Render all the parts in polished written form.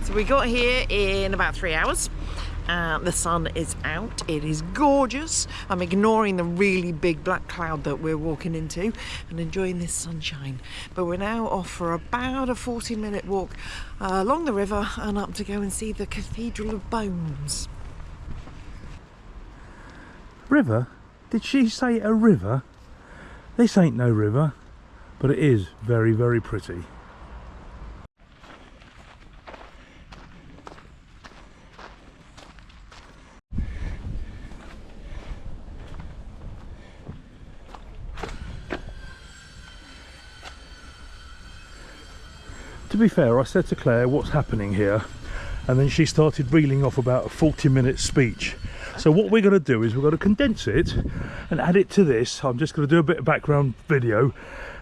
So we got here in about 3 hours. The sun is out, it is gorgeous. I'm ignoring the really big black cloud that we're walking into and enjoying this sunshine. But we're now off for about a 40-minute walk along the river and up to go and see the Cathedral of Bones. River? Did she say a river? This ain't no river, but it is very, very pretty. To be fair, I said to Claire what's happening here, and then she started reeling off about a 40-minute speech. So what we're going to do is we're going to condense it and add it to this. I'm just going to do a bit of background video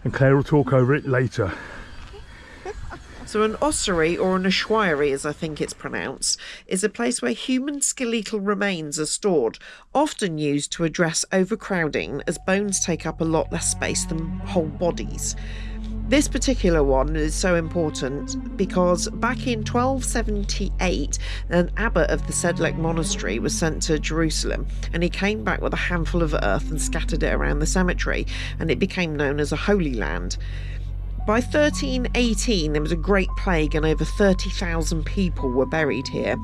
and Claire will talk over it later. So an ossuary, or an ossuary as I think it's pronounced, is a place where human skeletal remains are stored, often used to address overcrowding as bones take up a lot less space than whole bodies. This particular one is so important because back in 1278, an abbot of the Sedlec monastery was sent to Jerusalem, and he came back with a handful of earth and scattered it around the cemetery, and it became known as a holy land. By 1318, there was a great plague and over 30,000 people were buried here.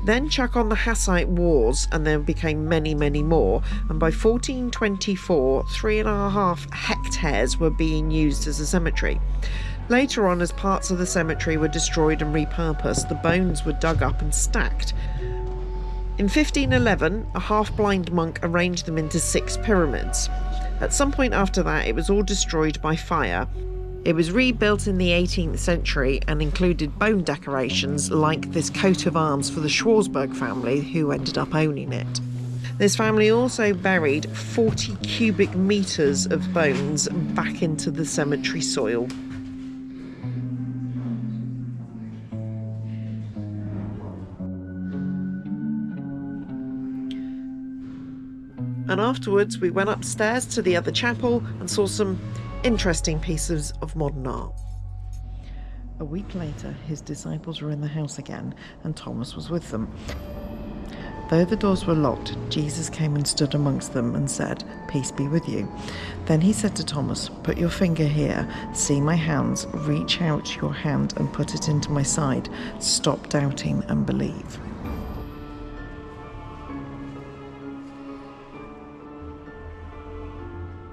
Then chuck on the Hussite wars and there became many, many more. And by 1424, 3.5 hectares were being used as a cemetery. Later on, as parts of the cemetery were destroyed and repurposed, the bones were dug up and stacked. In 1511, a half-blind monk arranged them into 6 pyramids. At some point after that, it was all destroyed by fire. It was rebuilt in the 18th century and included bone decorations like this coat of arms for the Schwarzburg family, who ended up owning it. This family also buried 40 cubic metres of bones back into the cemetery soil. And afterwards we went upstairs to the other chapel and saw some interesting pieces of modern art. A week later, his disciples were in the house again, and Thomas was with them. Though the doors were locked, Jesus came and stood amongst them and said, "Peace be with you." Then he said to Thomas, "Put your finger here, see my hands, reach out your hand and put it into my side. Stop doubting and believe."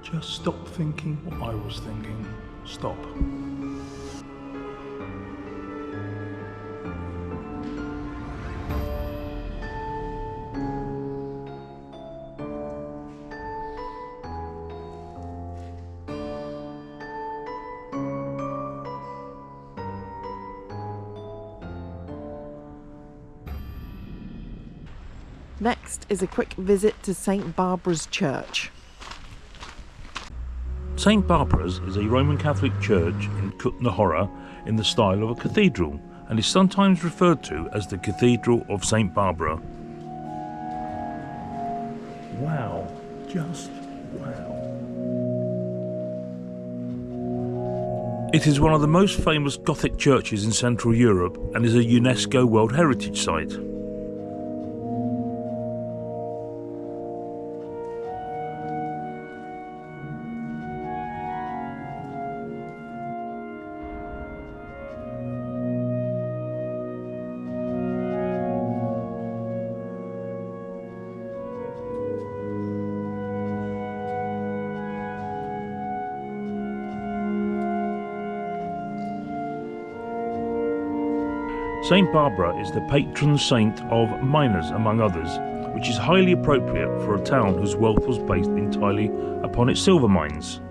Just stop thinking what I was thinking. Stop. Next is a quick visit to St. Barbara's Church. St. Barbara's is a Roman Catholic church in Kutna Hora in the style of a cathedral and is sometimes referred to as the Cathedral of St. Barbara. Wow, just wow. It is one of the most famous Gothic churches in Central Europe and is a UNESCO World Heritage Site. St. Barbara is the patron saint of miners, among others, which is highly appropriate for a town whose wealth was based entirely upon its silver mines.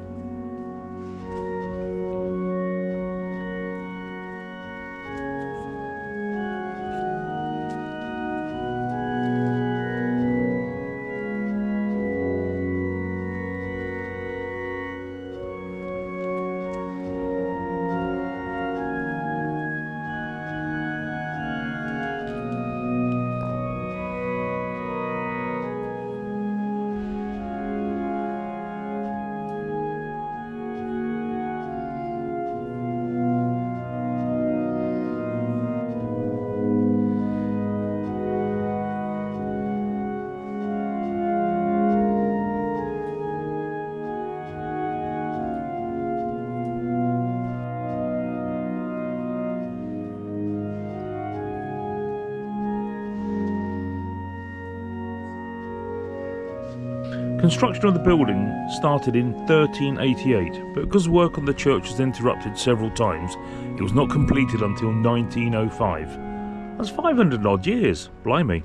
Construction of the building started in 1388, but because work on the church was interrupted several times, it was not completed until 1905. That's 500 odd years, blimey.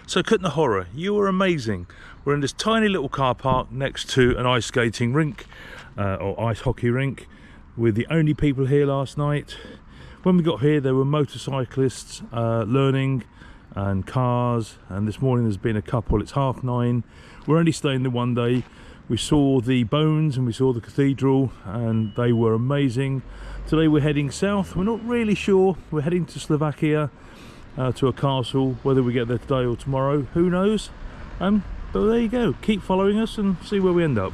So Kutna Hora, you were amazing. We're in this tiny little car park next to an ice skating rink, or ice hockey rink. We're the only people here last night. When we got here there were motorcyclists learning, and cars, and this morning there's been a couple. It's 9:30. We're only staying there one day. We saw the bones and we saw the cathedral, and they were amazing. Today we're heading south. We're not really sure. We're heading to Slovakia, to a castle. Whether we get there today or tomorrow, who knows. But there you go. Keep following us and see where we end up.